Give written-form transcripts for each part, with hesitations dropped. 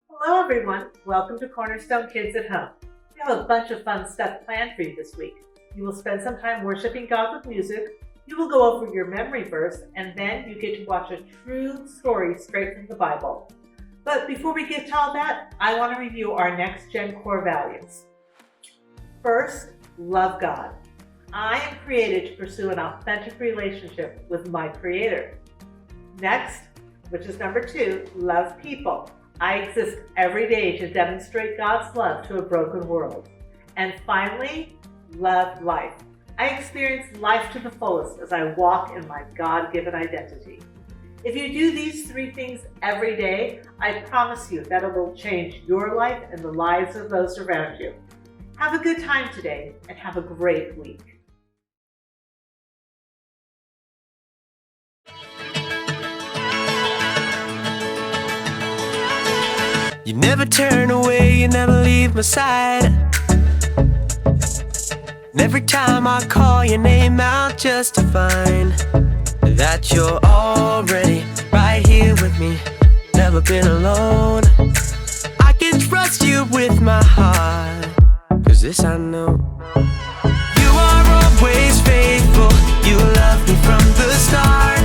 Hello everyone, welcome to Cornerstone Kids at Home. We have a bunch of fun stuff planned for you this week. You will spend some time worshiping God with music, you will go over your memory verse, and then you get to watch a true story straight from the Bible. But before we get to all that, I want to review our Next Gen core values. First, love God. I am created to pursue an authentic relationship with my Creator. Next, which is number 2, love people. I exist every day to demonstrate God's love to a broken world. And finally, love life. I experience life to the fullest as I walk in my God-given identity. If you do these 3 things every day, I promise you that it will change your life and the lives of those around you. Have a good time today and have a great week. You never turn away, you never leave my side. And every time I call your name out just to find that you're already right here with me, never been alone. I can trust you with my heart, 'cause this I know. You are always faithful, you love me from the start.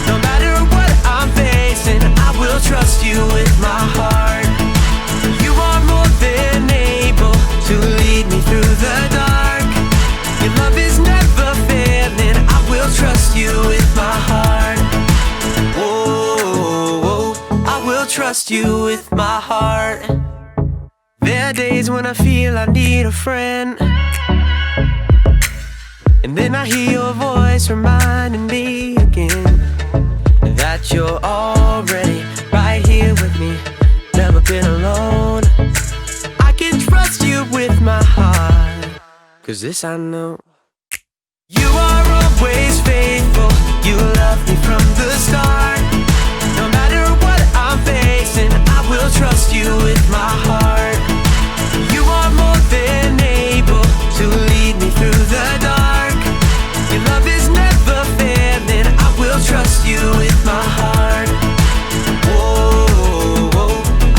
No matter what I'm facing, I will trust you with my heart. You are more than able to lead me through the dark. Your love is never failing, I will trust you with my heart. Whoa, I will trust you with my heart. There are days when I feel I need a friend, and then I hear your voice reminding me again that you're already right here with me, never been alone. I can trust you with my heart, 'cause this I know. You are always faithful, you love me from the start. No matter what I'm facing, I will trust you with my heart. You are more than able to lead me through the dark. Your love is never failing, I will trust you with my heart. Whoa,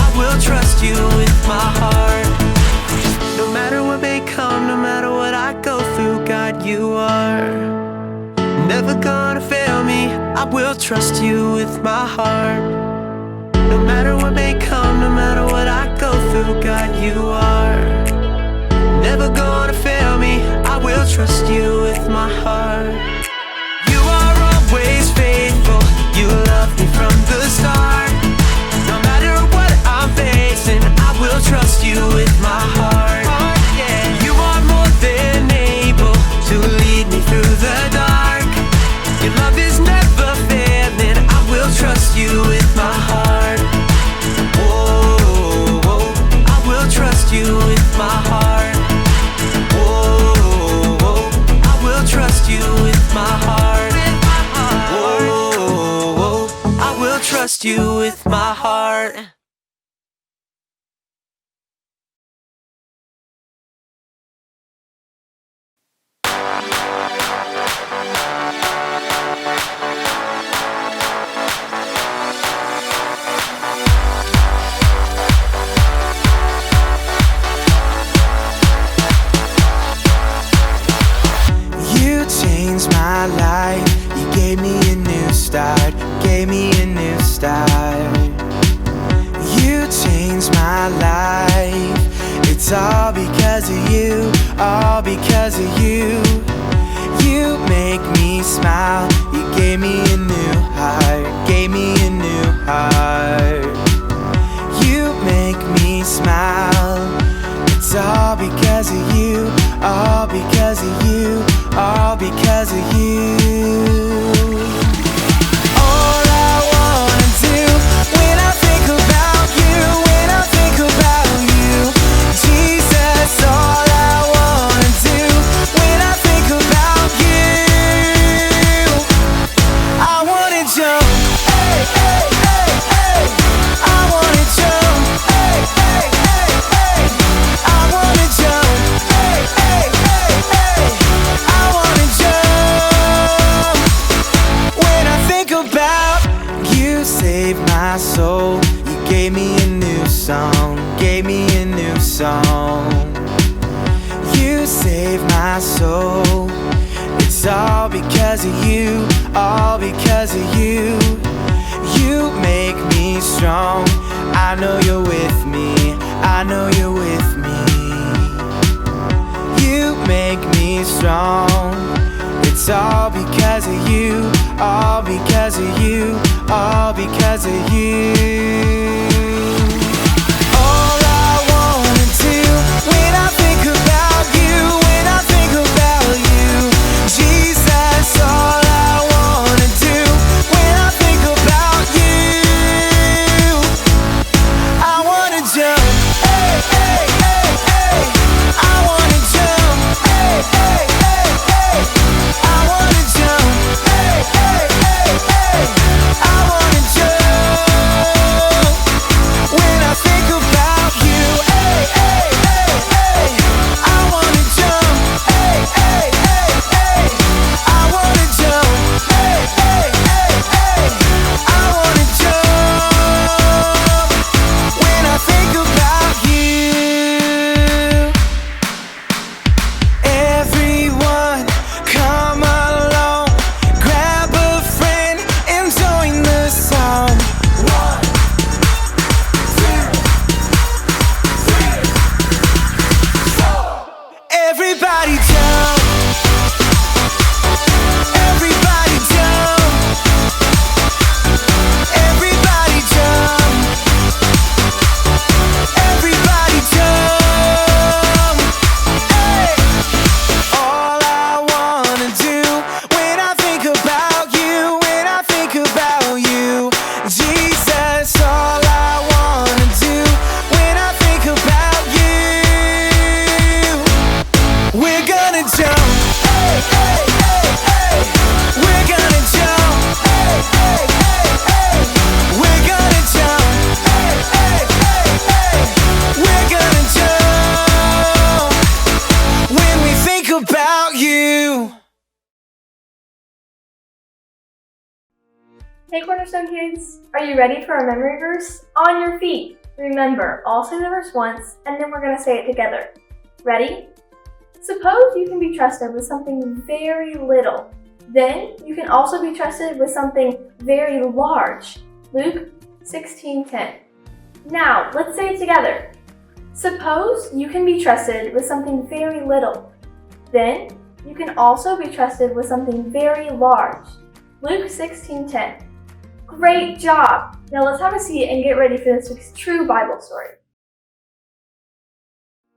I will trust you with my heart. No matter what may come, no matter what I go through, God, you are never gonna fail me, I will trust you with my heart. No matter what may come, no matter what I go through, God, you are never gonna fail me, I will trust you with my heart. You are always faithful, you love me from the start. No matter what I'm facing, I will trust you with my heart. You are more than able to lead me through the dark. Your love is never failing, I will trust you with my heart. Whoa, I will trust you with my heart. Whoa, I will trust you with my heart. Whoa, I will trust you with my heart. You changed my life, you gave me a new start, gave me a new start. You changed my life, it's all because of you, all because of you. You make me smile, you gave me a new heart, gave me a new heart. You make me smile, it's all because of you, all because of you, all because of you. All I wanna do when I think about you, when I think about you, Jesus, all I wanna do when I think about you, I wanna jump, hey, hey, hey, hey, I wanna jump, new song, gave me a new song. You saved my soul. It's all because of you, all because of you. You make me strong. I know you're with me, I know you're with me. You make me strong. It's all because of you, all because of you, all because of you. All I wanna do when I think about you, when I think about you, Jesus, all I wanna do when I think about you, I wanna jump, hey, hey, hey, hey, I wanna jump, hey, hey, hey, hey, I wanna jump, hey, hey, hey, hey, I wanna jump when I think about you, hey, hey, hey, hey, I wanna jump, hey, hey, hey, hey, I wanna jump, hey, hey, hey, hey, I wanna jump when I think about you. Everyone, come along, grab a friend and join the song. 1, 2, 3, 4. Everybody jump. Everybody jump. Everybody jump. Everybody jump. Hey! All I wanna do when I think about you, when I think about you, Jesus, all I wanna do when I think about you, we're gonna jump, hey, hey, hey, hey, we're gonna jump, hey, hey, hey, hey, we're gonna jump, hey, hey, hey, hey, we're gonna jump when we think about you. Hey Cornerstone kids, are you ready for our memory verse? On your feet. Remember, I'll say the verse once and then we're going to say it together. Ready? Suppose you can be trusted with something very little. Then you can also be trusted with something very large. Luke 16:10. Now, let's say it together. Suppose you can be trusted with something very little. Then you can also be trusted with something very large. Luke 16:10. Great job! Now let's have a seat and get ready for this week's true Bible story.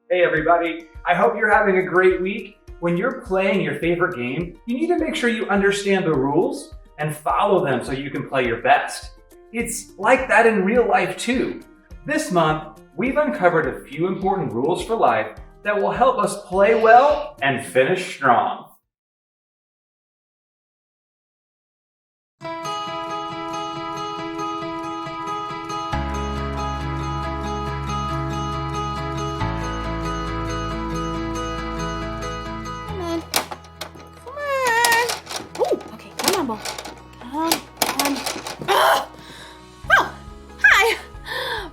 Hey everybody, I hope you're having a great week. When you're playing your favorite game, you need to make sure you understand the rules and follow them so you can play your best. It's like that in real life too. This month, we've uncovered a few important rules for life that will help us play well and finish strong.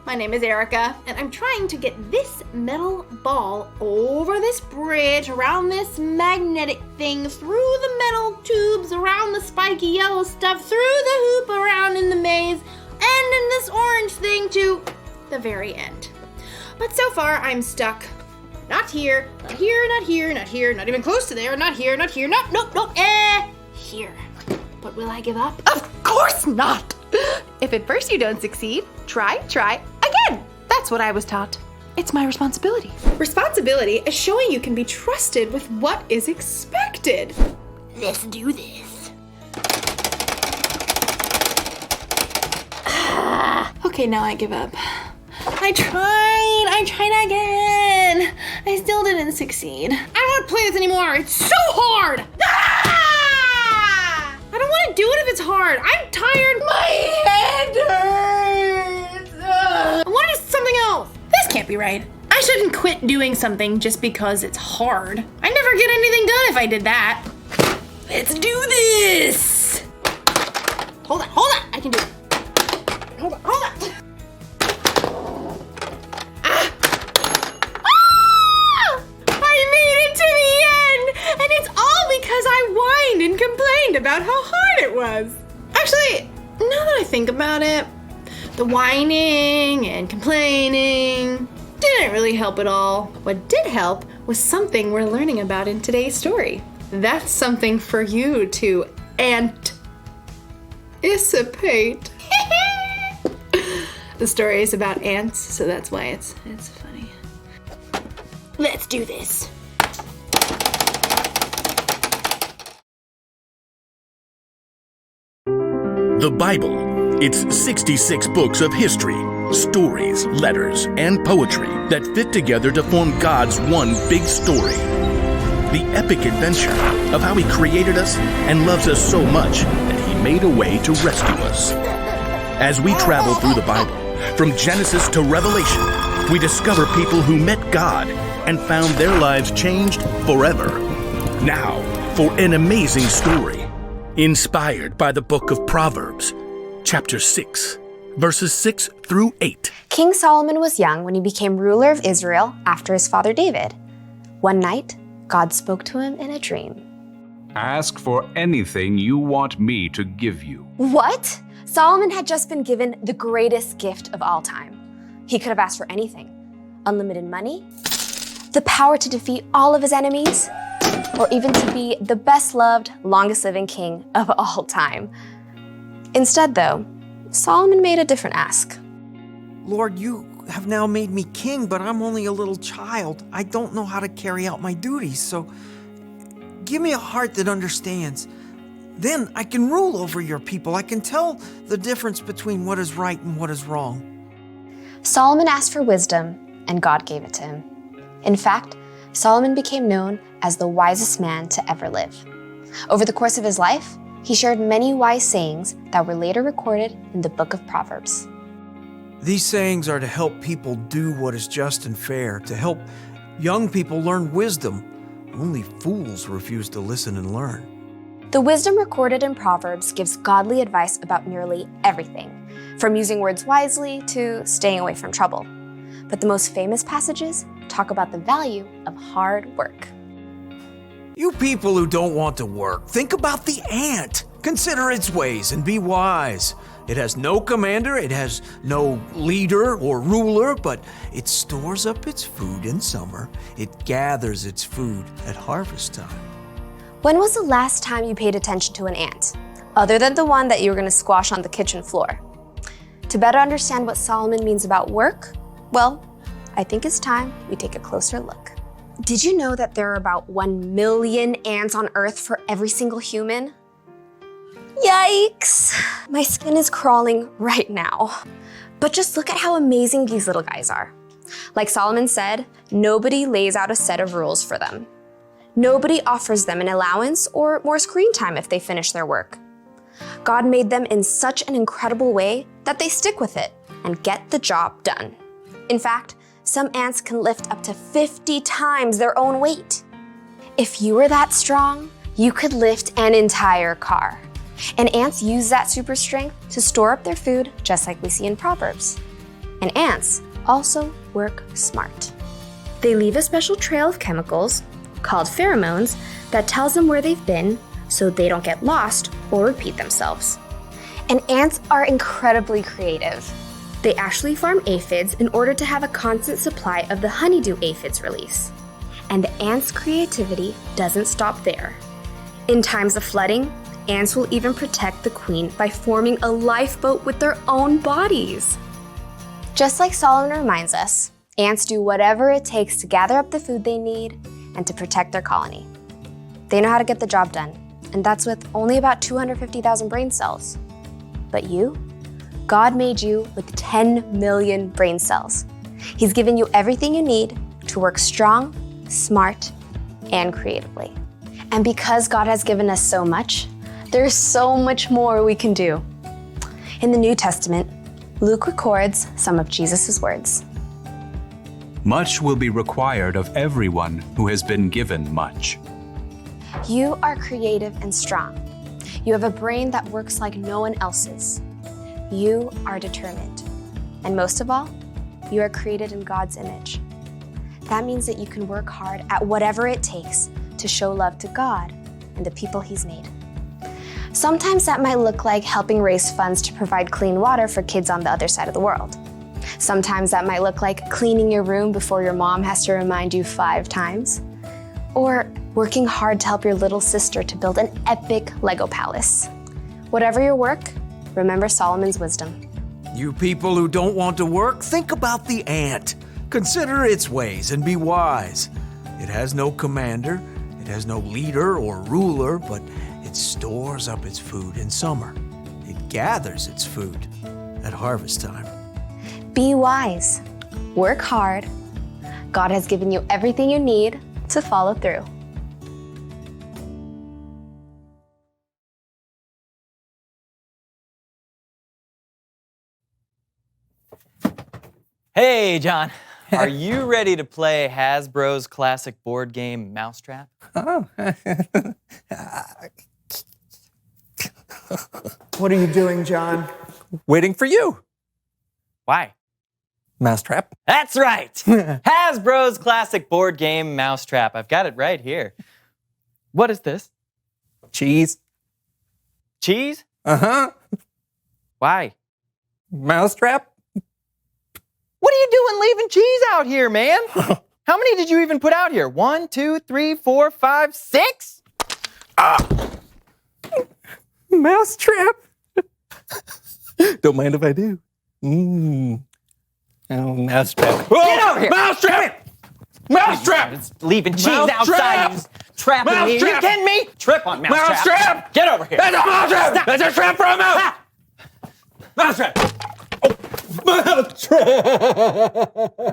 My name is Erica, and I'm trying to get this metal ball over this bridge, around this magnetic thing, through the metal tubes, around the spiky yellow stuff, through the hoop, around in the maze, and in this orange thing to the very end. But so far, I'm stuck. Not here, not here, not here, not here, not even close to there, not here, not here, nope, here. But will I give up? Of course not! If at first you don't succeed, try again. That's what I was taught. It's my responsibility. Responsibility is showing you can be trusted with what is expected. Let's do this. Okay, now I give up. I tried again. I still didn't succeed. I don't want to play this anymore. It's so hard. I don't want to do it if it's hard. I'm tired. My head hurts. I want to do something else. This can't be right. I shouldn't quit doing something just because it's hard. I'd never get anything done if I did that. Let's do this. Hold on. I can do it. Hold on. think about it, the whining and complaining didn't really help at all. What did help was something we're learning about in today's story. That's something for you to anticipate. The story is about ants, so that's why it's funny. Let's do this. The Bible. It's 66 books of history, stories, letters, and poetry that fit together to form God's one big story. The epic adventure of how He created us and loves us so much that He made a way to rescue us. As we travel through the Bible, from Genesis to Revelation, we discover people who met God and found their lives changed forever. Now, for an amazing story, inspired by the book of Proverbs, chapter 6, verses 6 through 8. King Solomon was young when he became ruler of Israel after his father David. One night, God spoke to him in a dream. Ask for anything you want me to give you. What? Solomon had just been given the greatest gift of all time. He could have asked for anything. Unlimited money, the power to defeat all of his enemies, or even to be the best-loved, longest-living king of all time. Instead, though, Solomon made a different ask. Lord, you have now made me king, but I'm only a little child. I don't know how to carry out my duties, so give me a heart that understands. Then I can rule over your people. I can tell the difference between what is right and what is wrong. Solomon asked for wisdom, and God gave it to him. In fact, Solomon became known as the wisest man to ever live. Over the course of his life, he shared many wise sayings that were later recorded in the book of Proverbs. These sayings are to help people do what is just and fair, to help young people learn wisdom. Only fools refuse to listen and learn. The wisdom recorded in Proverbs gives godly advice about nearly everything, from using words wisely to staying away from trouble. But the most famous passages talk about the value of hard work. You people who don't want to work, think about the ant. Consider its ways and be wise. It has no commander, it has no leader or ruler, but it stores up its food in summer. It gathers its food at harvest time. When was the last time you paid attention to an ant, other than the one that you were going to squash on the kitchen floor? To better understand what Solomon means about work, well, I think it's time we take a closer look. Did you know that there are about 1 million ants on Earth for every single human? Yikes! My skin is crawling right now. But just look at how amazing these little guys are. Like Solomon said, nobody lays out a set of rules for them. Nobody offers them an allowance or more screen time if they finish their work. God made them in such an incredible way that they stick with it and get the job done. In fact, some ants can lift up to 50 times their own weight. If you were that strong, you could lift an entire car. And ants use that super strength to store up their food, just like we see in Proverbs. And ants also work smart. They leave a special trail of chemicals, called pheromones, that tells them where they've been so they don't get lost or repeat themselves. And ants are incredibly creative. They actually farm aphids in order to have a constant supply of the honeydew aphids release. And the ants' creativity doesn't stop there. In times of flooding, ants will even protect the queen by forming a lifeboat with their own bodies. Just like Solomon reminds us, ants do whatever it takes to gather up the food they need and to protect their colony. They know how to get the job done, and that's with only about 250,000 brain cells. But you? God made you with 10 million brain cells. He's given you everything you need to work strong, smart, and creatively. And because God has given us so much, there's so much more we can do. In the New Testament, Luke records some of Jesus' words. Much will be required of everyone who has been given much. You are creative and strong. You have a brain that works like no one else's. You are determined. And most of all, you are created in God's image. That means that you can work hard at whatever it takes to show love to God and the people He's made. Sometimes that might look like helping raise funds to provide clean water for kids on the other side of the world. Sometimes that might look like cleaning your room before your mom has to remind you 5 times. Or working hard to help your little sister to build an epic Lego palace. Whatever your work, remember Solomon's wisdom. You people who don't want to work, think about the ant. Consider its ways and be wise. It has no commander, it has no leader or ruler, but it stores up its food in summer. It gathers its food at harvest time. Be wise. Work hard. God has given you everything you need to follow through. Hey, John. Are you ready to play Hasbro's classic board game Mousetrap? Oh. What are you doing, John? Waiting for you. Why? Mousetrap? That's right. Hasbro's classic board game Mousetrap. I've got it right here. What is this? Cheese. Cheese? Uh-huh. Why? Mousetrap? What are you doing leaving cheese out here, man? How many did you even put out here? 1, 2, 3, 4, 5, 6? Mousetrap? Don't mind if I do. Oh, Mousetrap. Get over here! Mousetrap! Mousetrap! It's leaving cheese Mousetrap! outside and trapping me. Are you Mousetrap! kidding me? Trip on Mousetrap. Mousetrap! Get over here. That's a mousetrap! Stop. That's a trap for a mouse! Ha! Mousetrap! Mousetrap!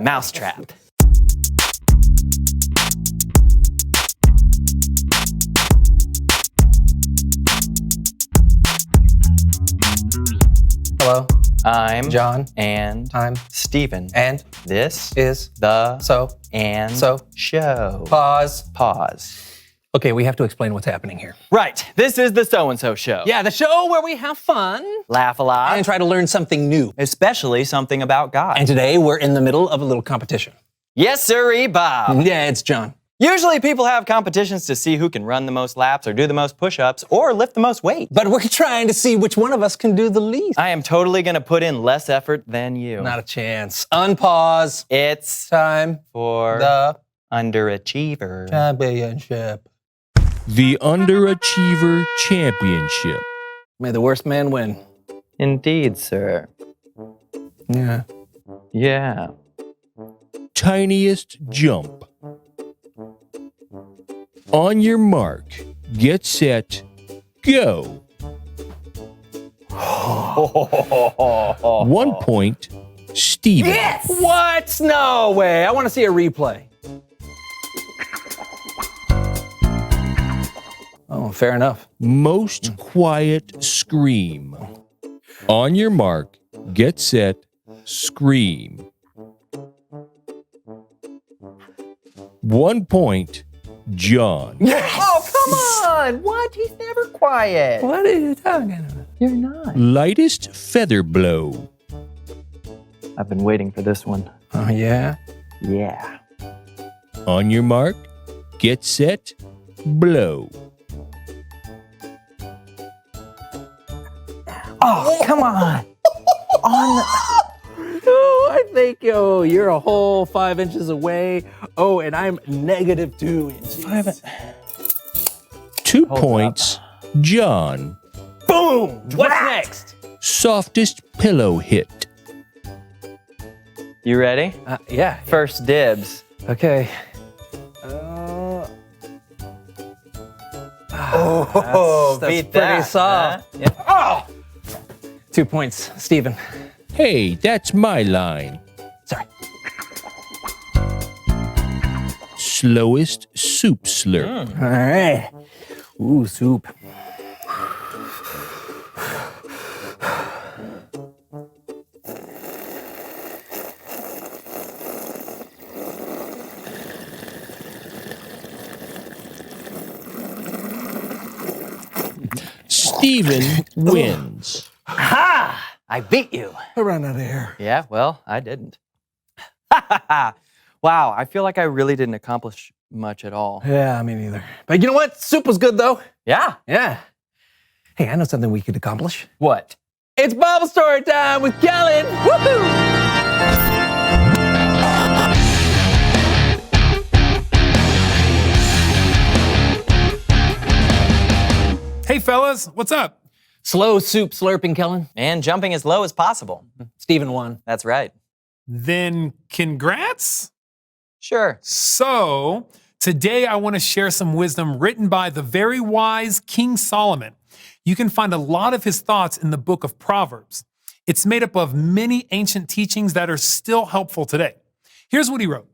Mousetrap. Hello, I'm John. And I'm Steven. And This is the so and so show. pause. Pause. Okay, we have to explain what's happening here. Right. This is the So-and-So Show. Yeah, the show where we have fun Laugh a lot. and try to learn something new. Especially something about God. And today we're in the middle of a little competition. Yes, sirree, Bob. Yeah, it's John. Usually people have competitions to see who can run the most laps or do the most push-ups or lift the most weight. But we're trying to see which one of us can do the least. I am totally going to put in less effort than you. Not a chance. Unpause. It's Time for the underachiever. championship. The Underachiever Championship. May the worst man win. Indeed, sir. Yeah. Yeah. Tiniest jump. On your mark, get set, go. 1 point, Steven. Yes! What? No way. I want to see a replay. Oh, fair enough. Most quiet scream. On your mark, get set, scream. 1 point, John. Yes! Oh, come on! What? He's never quiet. What are you talking about? You're not. Lightest feather blow. I've been waiting for this one. Oh, yeah? Yeah. On your mark, get set, blow. Oh, come on. Oh, I think, you're a whole 5 inches away. Oh, and I'm -2 inches. 2 points, John. Boom! What's next? Softest pillow hit. You ready? Yeah. First dibs. Okay. That's beat pretty that, soft. huh? Yeah. Oh! 2 points, Steven. Hey, that's my line. Sorry. Slowest soup slurp. All right. Ooh, soup. Steven wins. Ha! I beat you. I ran out of air. Yeah, well, I didn't. Wow, I feel like I really didn't accomplish much at all. Yeah, me neither. But you know what? Soup was good, though. Yeah. Yeah. Hey, I know something we could accomplish. What? It's Bible story time with Kellen! Woohoo! Hey fellas, what's up? Slow soup slurping, Kellen. And jumping as low as possible. Stephen won. That's right. Then congrats. Sure. So, today I want to share some wisdom written by the very wise King Solomon. You can find a lot of his thoughts in the book of Proverbs. It's made up of many ancient teachings that are still helpful today. Here's what he wrote.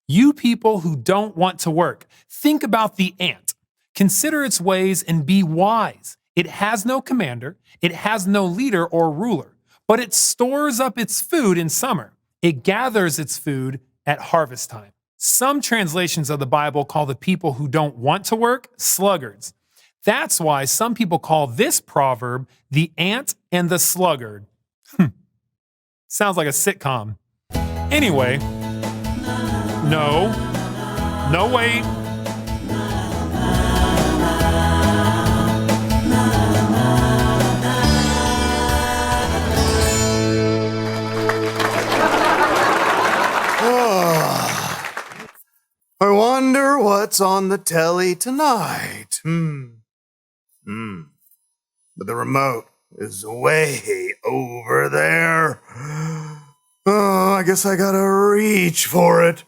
You people who don't want to work, think about the ant. Consider its ways and be wise. It has no commander, it has no leader or ruler, but it stores up its food in summer. It gathers its food at harvest time. Some translations of the Bible call the people who don't want to work sluggards. That's why some people call this proverb the ant and the sluggard. Sounds like a sitcom. Anyway, no, wait. I wonder what's on the telly tonight. But the remote is way over there. Oh, I guess I gotta reach for it.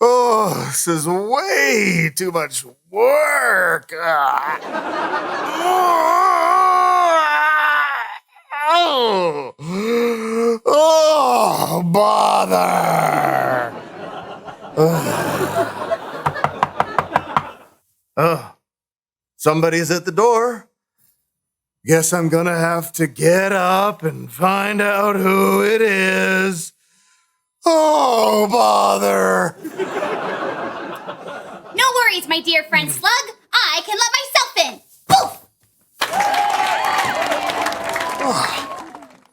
Oh, this is way too much work. Oh, bother. Oh, somebody's at the door. Guess I'm gonna have to get up and find out who it is. Oh, bother. No worries, my dear friend Slug. I can let myself in. Poof!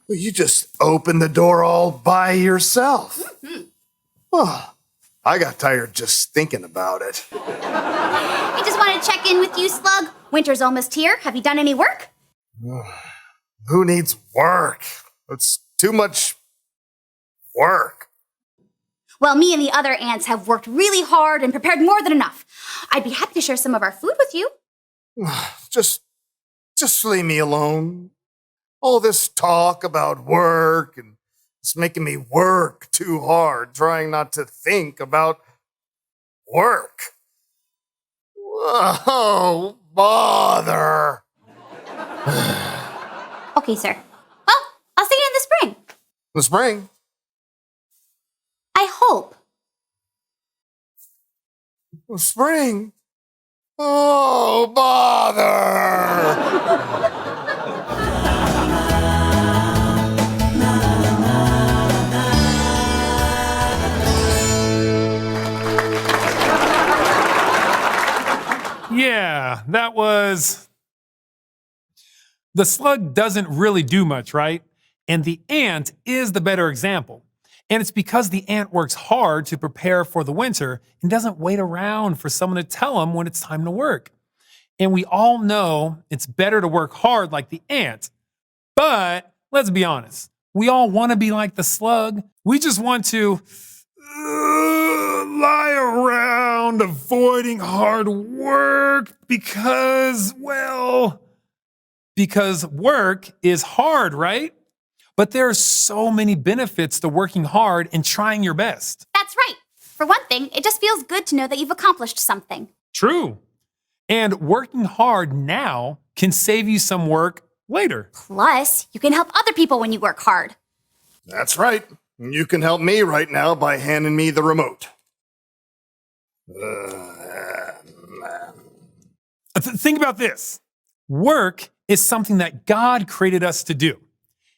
Well, you just opened the door all by yourself. Oh, I got tired just thinking about it. I just wanted to check in with you, Slug. Winter's almost here. Have you done any work? Who needs work? It's too much work. Well, me and the other ants have worked really hard and prepared more than enough. I'd be happy to share some of our food with you. Just leave me alone. All this talk about work and it's making me work too hard, trying not to think about work. Oh, bother. Okay, sir. Well, I'll see you in the spring. The spring? I hope. The spring? Oh, bother. Yeah, that was... The slug doesn't really do much, right? And the ant is the better example. And it's because the ant works hard to prepare for the winter and doesn't wait around for someone to tell him when it's time to work. And we all know it's better to work hard like the ant. But let's be honest, we all want to be like the slug. We just want to lie around avoiding hard work because work is hard, right? But there are so many benefits to working hard and trying your best. That's right. For one thing, it just feels good to know that you've accomplished something. True. And working hard now can save you some work later. Plus, you can help other people when you work hard. That's right. You can help me right now by handing me the remote. Think about this. Work is something that God created us to do.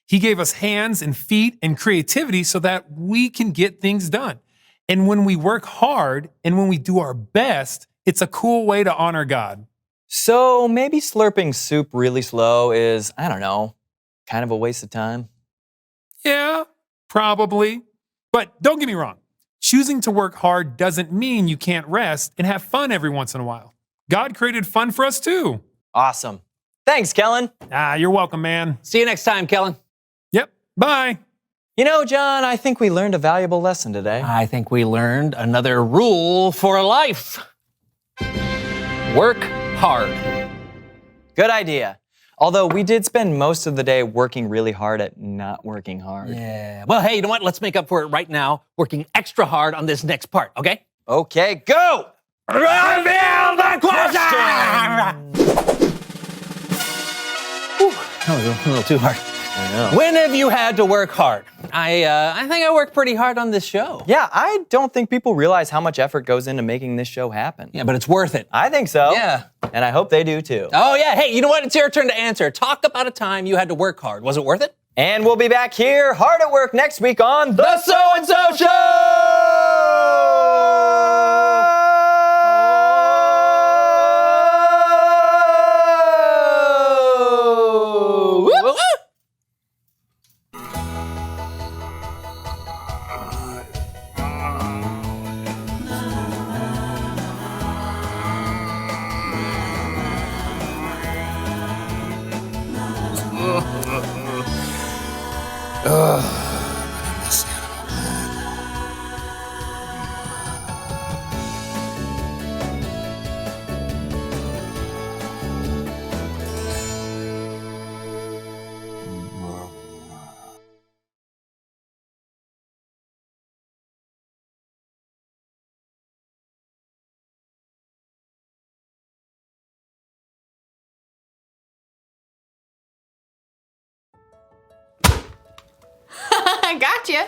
He gave us hands and feet and creativity so that we can get things done. And when we work hard and when we do our best, it's a cool way to honor God. So maybe slurping soup really slow is, I don't know, kind of a waste of time. Yeah, probably. But don't get me wrong. choosing to work hard doesn't mean you can't rest and have fun every once in a while. God created fun for us too. Awesome. Thanks, Kellen. You're welcome, man. See you next time, Kellen. Yep. Bye. You know, John, I think we learned a valuable lesson today. I think we learned another rule for life. Work hard. Good idea. Although we did spend most of the day working really hard at not working hard. Yeah. Well, hey, you know what? Let's make up for it right now, working extra hard on this next part, okay? Okay, go! Reveal the question! That was a little too hard. I know. When have you had to work hard? I think I worked pretty hard on this show. Yeah, I don't think people realize how much effort goes into making this show happen. Yeah, but it's worth it. I think so. Yeah. And I hope they do too. Oh, yeah. Hey, you know what? It's your turn to answer. Talk about a time you had to work hard. Was it worth it? And we'll be back here, hard at work, next week on The So-and-So Show! Gotcha.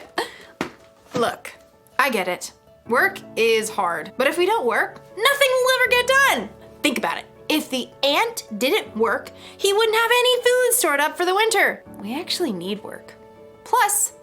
Look, I get it. Work is hard, but if we don't work, nothing will ever get done. Think about it. If the ant didn't work, he wouldn't have any food stored up for the winter. We actually need work. Plus,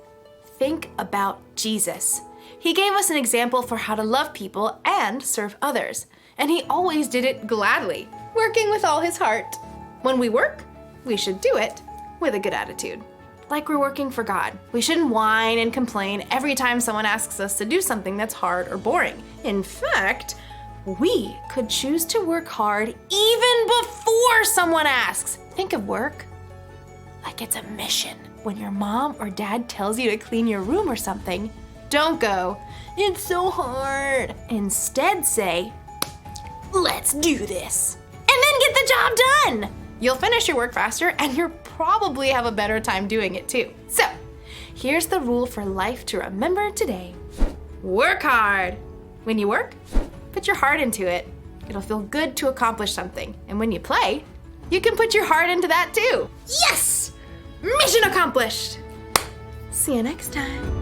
think about Jesus. He gave us an example for how to love people and serve others, and he always did it gladly, working with all his heart. When we work, we should do it with a good attitude. Like we're working for God. We shouldn't whine and complain every time someone asks us to do something that's hard or boring. In fact, we could choose to work hard even before someone asks. Think of work like it's a mission. When your mom or dad tells you to clean your room or something, don't go, "It's so hard." Instead say, "Let's do this." And then get the job done. You'll finish your work faster and you'll probably have a better time doing it too. So, here's the rule for life to remember today. Work hard. When you work, put your heart into it. It'll feel good to accomplish something. And when you play, you can put your heart into that too. Yes! Mission accomplished. See you next time.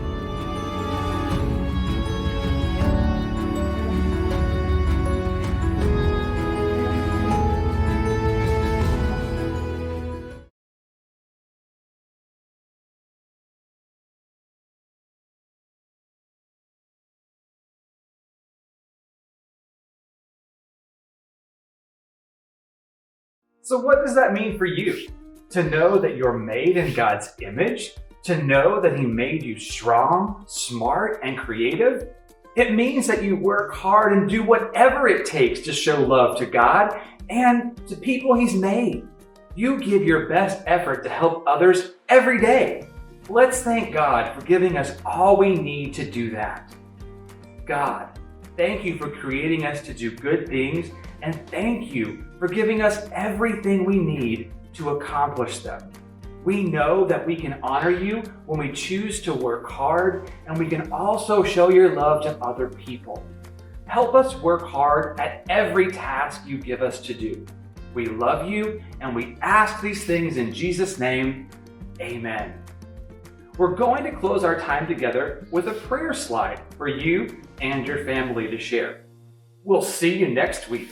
So what does that mean for you? To know that you're made in God's image? To know that He made you strong, smart, and creative? It means that you work hard and do whatever it takes to show love to God and to people He's made. You give your best effort to help others every day. Let's thank God for giving us all we need to do that. God, thank you for creating us to do good things, and thank you for giving us everything we need to accomplish them. We know that we can honor you when we choose to work hard, and we can also show your love to other people. Help us work hard at every task you give us to do. We love you, and we ask these things in Jesus' name. Amen. We're going to close our time together with a prayer slide for you and your family to share. We'll see you next week.